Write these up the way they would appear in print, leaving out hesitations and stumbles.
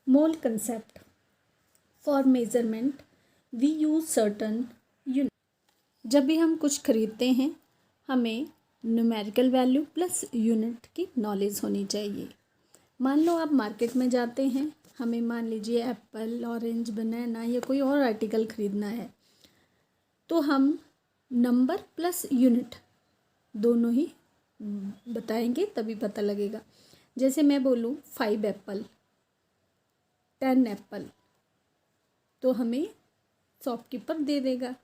Mole concept for measurement we use certain unit. जब भी हम कुछ खरीदते हैं हमें न्यूमेरिकल वैल्यू प्लस यूनिट की नॉलेज होनी चाहिए। मान लो आप मार्केट में जाते हैं, हमें मान लीजिए एप्पल, ऑरेंज, बनाना या कोई और आर्टिकल ख़रीदना है, तो हम नंबर प्लस यूनिट दोनों ही बताएंगे तभी पता लगेगा। जैसे मैं बोलूँ 5 एप्पल, 10 एप्पल, तो हमें शॉपकीपर दे देगा।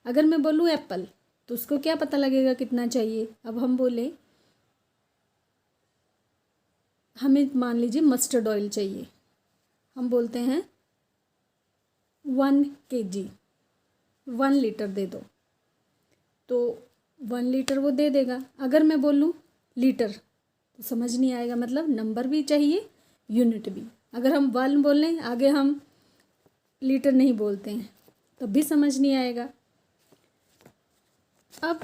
अगर मैं बोलूँ एप्पल तो उसको क्या पता लगेगा कितना चाहिए। अब हम बोले हमें मान लीजिए मस्टर्ड ऑयल चाहिए, हम बोलते हैं 1 kg, 1 लीटर दे दो, तो 1 लीटर वो दे देगा। अगर मैं बोलूँ लीटर तो समझ नहीं आएगा, मतलब नंबर भी चाहिए यूनिट भी। अगर हम 1 बोल लें आगे हम लीटर नहीं बोलते हैं तब भी समझ नहीं आएगा। अब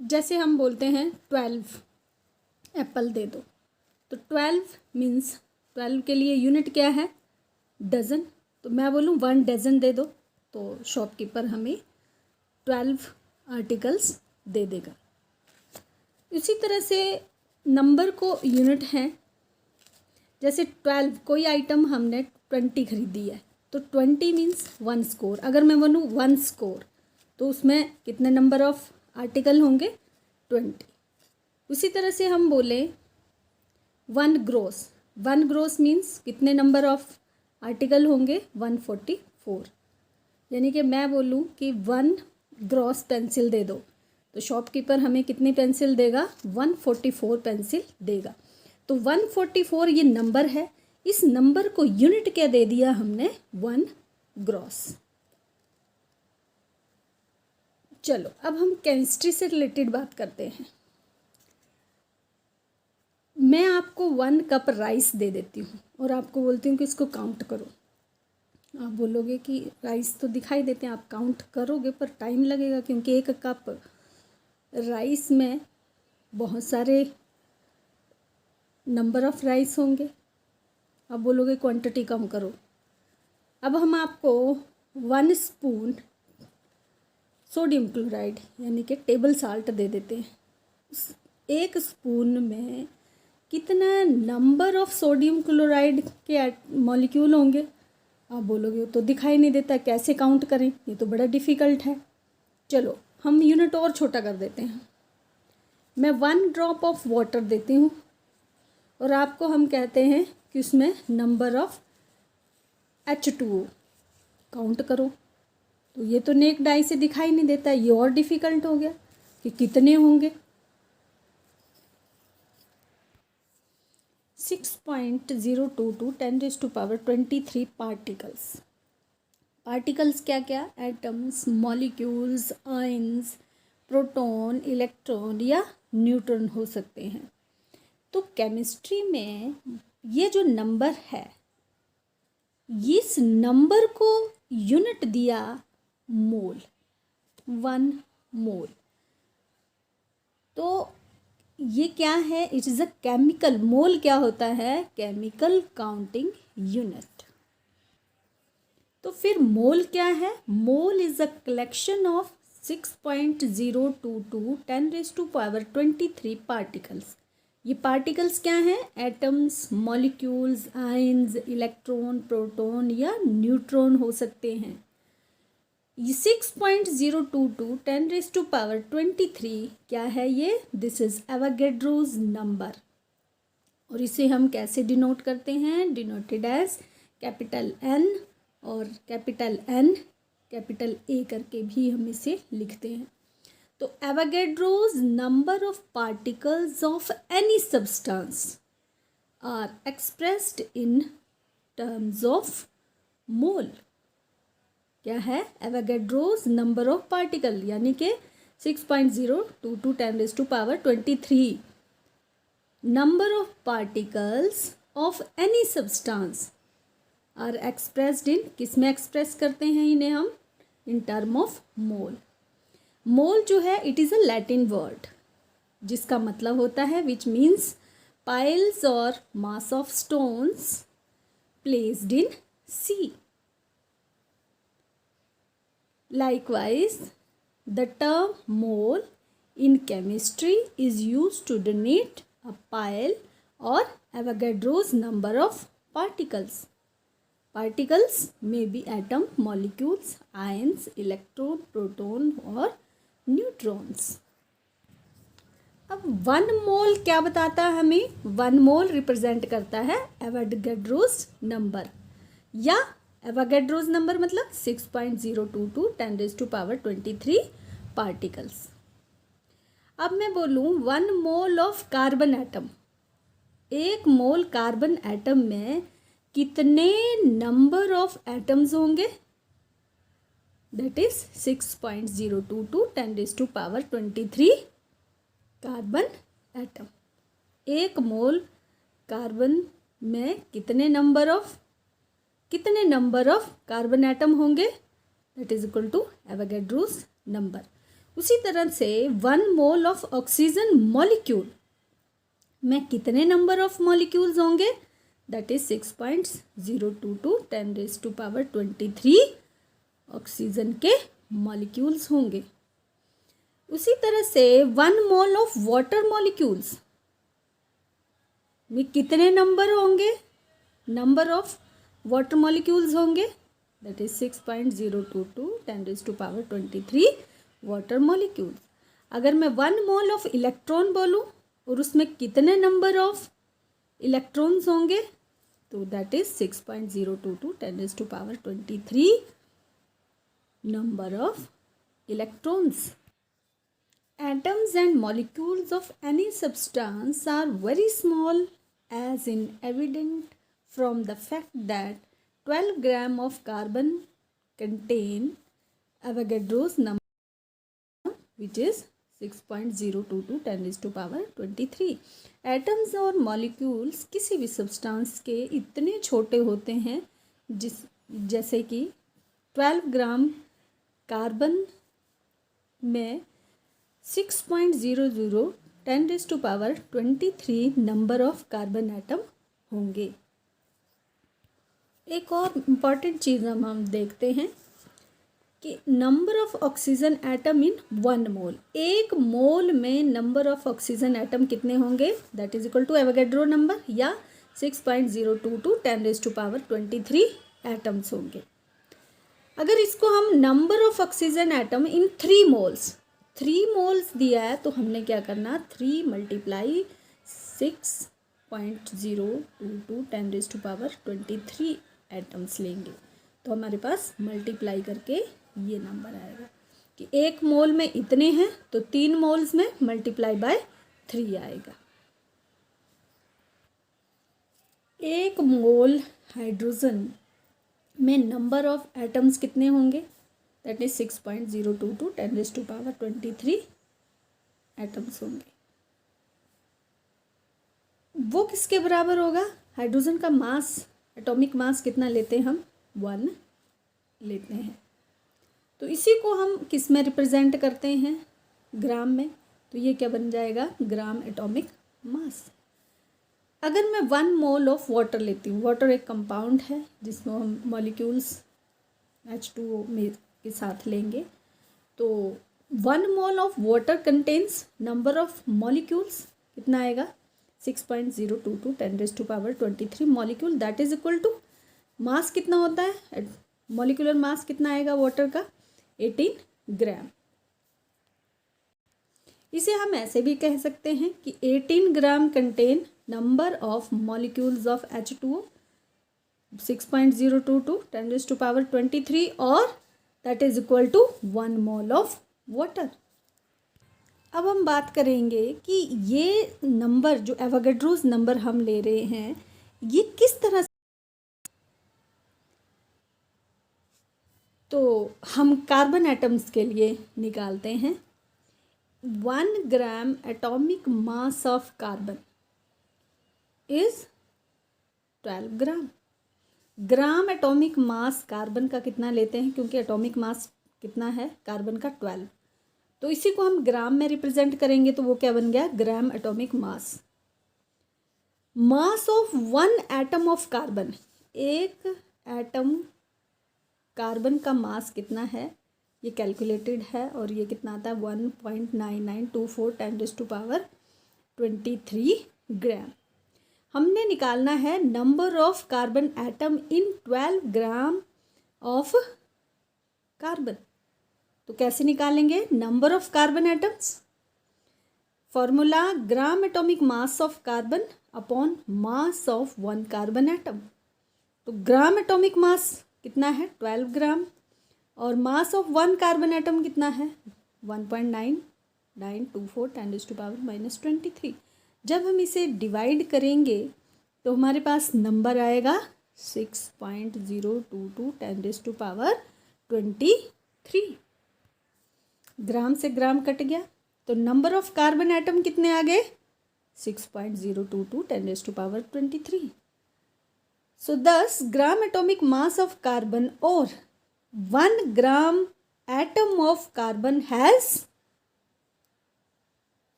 जैसे हम बोलते हैं 12 एप्पल दे दो, तो 12 मीन्स 12 के लिए यूनिट क्या है, डज़न। तो मैं बोलूँ 1 डज़न दे दो, तो शॉपकीपर हमें 12 आर्टिकल्स दे देगा। इसी तरह से नंबर को यूनिट हैं। जैसे 12 कोई आइटम हमने 20 खरीदी है, तो 20 मीन्स 1 स्कोर। अगर मैं बोलूँ 1 स्कोर तो उसमें कितने नंबर ऑफ आर्टिकल होंगे, 20। उसी तरह से हम बोले 1 ग्रोस, 1 ग्रोस मीन्स कितने नंबर ऑफ आर्टिकल होंगे, 144। यानी कि मैं बोलूँ कि 1 ग्रॉस पेंसिल दे दो, तो शॉपकीपर हमें कितनी पेंसिल देगा, 144 पेंसिल देगा। तो 144 ये नंबर है, इस नंबर को यूनिट क्या दे दिया हमने, 1 ग्रॉस। चलो अब हम केमिस्ट्री से रिलेटेड बात करते हैं। मैं आपको 1 कप राइस दे देती हूँ और आपको बोलती हूँ कि इसको काउंट करो। आप बोलोगे कि राइस तो दिखाई देते हैं, आप काउंट करोगे पर टाइम लगेगा, क्योंकि 1 कप राइस में बहुत सारे नंबर ऑफ राइस होंगे। आप बोलोगे क्वांटिटी कम करो। अब हम आपको 1 स्पून सोडियम क्लोराइड यानी कि टेबल साल्ट दे देते हैं। उस 1 स्पून में कितना नंबर ऑफ सोडियम क्लोराइड के मॉलिक्यूल होंगे। आप बोलोगे तो दिखाई नहीं देता, कैसे काउंट करें, ये तो बड़ा डिफ़िकल्ट है। चलो हम यूनिट और छोटा कर देते हैं। मैं 1 ड्रॉप ऑफ वाटर देती हूँ और आपको हम कहते हैं कि उसमें नंबर ऑफ H2O काउंट करो। तो ये तो नेक्ड आई से दिखाई नहीं देता, ये और डिफ़िकल्ट हो गया कि कितने होंगे। 6.022 10⁻23 पार्टिकल्स। पार्टिकल्स क्या क्या, atoms, molecules, ions, proton, electron या न्यूट्रॉन हो सकते हैं। तो केमिस्ट्री में ये जो नंबर है, इस नंबर को यूनिट दिया मोल, 1 मोल। तो ये क्या है, इट इज़ अ केमिकल, मोल क्या होता है, केमिकल काउंटिंग यूनिट। तो फिर मोल क्या है, mole is a collection of 6.022 10⁻23 particles. ये पार्टिकल्स क्या हैं, atoms, molecules, ions, electron, proton या न्यूट्रॉन हो सकते हैं। ये 6.022 10⁻23 क्या है ये, दिस इज एवोगैड्रोज नंबर। और इसे हम कैसे डिनोट करते हैं, डिनोटेड एज कैपिटल N और कैपिटल N कैपिटल A करके भी हम इसे लिखते हैं। तो Avogadro's number of particles of any substance are expressed in terms of mole. क्या है, एवोगैड्रोज नंबर ऑफ पार्टिकल यानी कि 6.022 10⁻23 number of particles of any substance are expressed in, किस में एक्सप्रेस करते हैं इन्हें हम, इन टर्म ऑफ मोल। मोल जो है it is a Latin word जिसका मतलब होता है विच मीन्स पाइल्स और mass of stones placed in C. Likewise, the term mole in chemistry is used to denote a pile or Avogadro's number of particles. Particles may be atom, molecules, ions, electron, proton और neutrons. अब 1 मोल क्या बताता है हमें? 1 मोल represent करता है Avogadro's number, या Avogadro's number मतलब 6.022 10⁻23 पार्टिकल्स. अब मैं बोलूँ 1 मोल ऑफ कार्बन एटम, एक मोल कार्बन एटम में कितने नंबर ऑफ एटम्स होंगे? That is 6.022 10⁻23 carbon atom. एक मोल कार्बन में कितने नंबर ऑफ कार्बन एटम होंगे? That is equal to Avogadro's number. उसी तरह से 1 मोल ऑफ ऑक्सीजन मॉलिक्यूल में कितने नंबर ऑफ मॉलिक्यूल्स होंगे? दैट इज 6.022 10⁻23 ऑक्सीजन के मॉलिक्यूल्स होंगे. उसी तरह से 1 मोल ऑफ वाटर मॉलिक्यूल्स में कितने नंबर ऑफ वाटर मॉलिक्यूल्स होंगे? That is 6.022 10⁻23 water molecules. अगर मैं 1 मोल ऑफ इलेक्ट्रॉन बोलूँ और उसमें कितने नंबर ऑफ इलेक्ट्रॉन्स होंगे? तो that is 6.022 10⁻23 number of electrons. Atoms and molecules of any substance are very small, as is evident from the fact that 12 grams of carbon contain Avogadro's number, which is 6.022 10⁻23. Atoms और molecules किसी भी substance के इतने छोटे होते हैं जैसे कि 12 ग्राम कार्बन में 6.00 10⁻23 नंबर ऑफ कार्बन एटम होंगे. एक और इम्पॉर्टेंट चीज़ हम देखते हैं कि number of oxygen atom in 1 mole. एक मोल में नंबर ऑफ ऑक्सीजन एटम कितने होंगे? That is equal to Avogadro number, या 6.022 10⁻23 एटम्स होंगे. अगर इसको हम number of oxygen atom in 3 moles दिया है तो हमने क्या करना? 3 × 6.022 10⁻23 एटम्स लेंगे. तो हमारे पास मल्टीप्लाई करके ये नंबर आएगा कि एक मोल में इतने हैं तो 3 मोल्स में मल्टीप्लाई बाय 3 आएगा. एक मोल हाइड्रोजन में नंबर ऑफ एटम्स कितने होंगे? दैट इज 6.022 10⁻23 एटम्स होंगे. वो किसके बराबर होगा? हाइड्रोजन का मास, एटॉमिक मास कितना लेते हैं हम? 1 लेते हैं. तो इसी को हम किस में रिप्रेजेंट करते हैं? ग्राम में. तो ये क्या बन जाएगा? ग्राम एटॉमिक मास. अगर मैं 1 मोल ऑफ वाटर लेती हूँ, वाटर एक कंपाउंड है जिसमें हम मॉलिक्यूल्स H2O में के साथ लेंगे, तो 1 mole of water contains number of molecules कितना आएगा? 6.022 10⁻23 molecule. That is equal to mass कितना होता है? मॉलिक्यूलर मास कितना आएगा वाटर का? 18 ग्राम. इसे हम ऐसे भी कह सकते हैं कि 18 gram contain number of molecules of H2O 6.022 10⁻23 और that is equal to 1 mole of water. अब हम बात करेंगे कि ये नंबर जो एवोगाड्रोस नंबर हम ले रहे हैं ये किस तरह से, तो हम कार्बन एटम्स के लिए निकालते हैं. 1 ग्राम atomic mass of carbon is 12 gram. Gram atomic mass carbon का कितना लेते हैं? क्योंकि एटॉमिक मास कितना है कार्बन का? 12. तो इसी को हम ग्राम में रिप्रेजेंट करेंगे तो वो क्या बन गया? ग्राम atomic mass. Mass of 1 atom of carbon, एक एटम कार्बन का मास कितना है ये कैलकुलेटेड है और ये कितना आता है 1.9924 × 10⁻23 ग्राम। हमने निकालना है number of carbon atom in 12 gram of carbon. तो कैसे निकालेंगे number of carbon atoms? Formula gram atomic mass of carbon upon mass of 1 carbon atom. तो ग्राम एटॉमिक मास कितना है 12 ग्राम और मास ऑफ 1 कार्बन एटम कितना है 1.9924 × 10⁻23। जब हम इसे डिवाइड करेंगे तो हमारे पास नंबर आएगा 6.022 10⁻23। ग्राम से ग्राम कट गया तो नंबर ऑफ कार्बन एटम कितने आ गए 6.022 10⁻23। So thus gram atomic mass of carbon or 1 gram atom of carbon has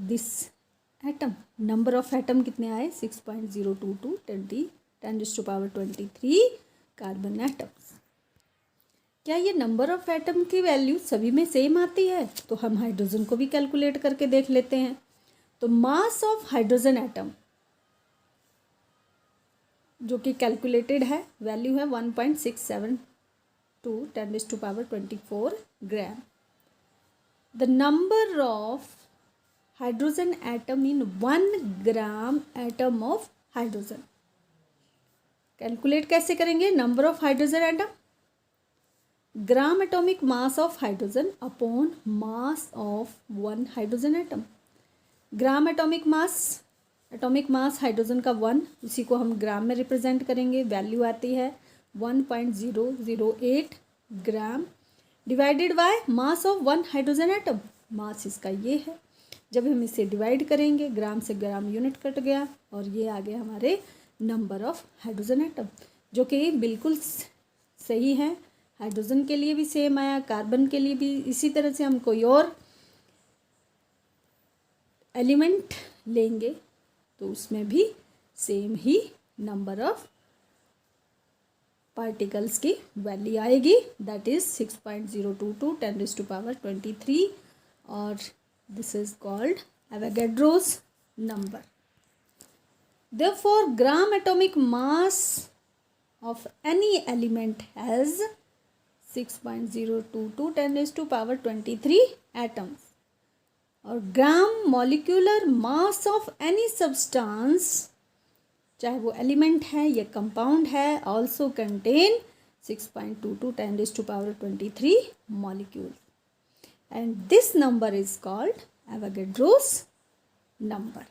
this atom. Number of atom कितने आए 6.022 10⁻23 कार्बन एटम्स। क्या ये नंबर ऑफ एटम की वैल्यू सभी में सेम आती है? तो हम हाइड्रोजन को भी कैलकुलेट करके देख लेते हैं। तो मास ऑफ हाइड्रोजन एटम जो कि कैलकुलेटेड है वैल्यू है 1.672 10⁻24 gram. The number of hydrogen atom in 1 gram atom of hydrogen. Calculate कैसे करेंगे number of hydrogen atom? Gram atomic mass of hydrogen upon mass of 1 hydrogen atom. Gram atomic mass hydrogen का 1, इसी को हम ग्राम में represent करेंगे। Value आती है 1.008 gram divided by mass of 1 hydrogen atom. Mass इसका ये है। जब हम इसे डिवाइड करेंगे ग्राम से ग्राम यूनिट कट गया और ये आ गया हमारे नंबर ऑफ हाइड्रोजन एटम जो कि बिल्कुल सही है। हाइड्रोजन के लिए भी सेम आया, कार्बन के लिए भी। इसी तरह से हम कोई और एलिमेंट लेंगे तो उसमें भी same he number of particles की वैल्यू आएगी, दैट इज 6.022 10⁻23 और this is called Avogadro's number. Therefore, gram atomic mass of any element has 6.022 10⁻23 atoms. और gram molecular mass of any substance, चाहे वो एलिमेंट है या कंपाउंड है, also contain 6.22 10⁻23 molecules. And this number is called Avogadro's number.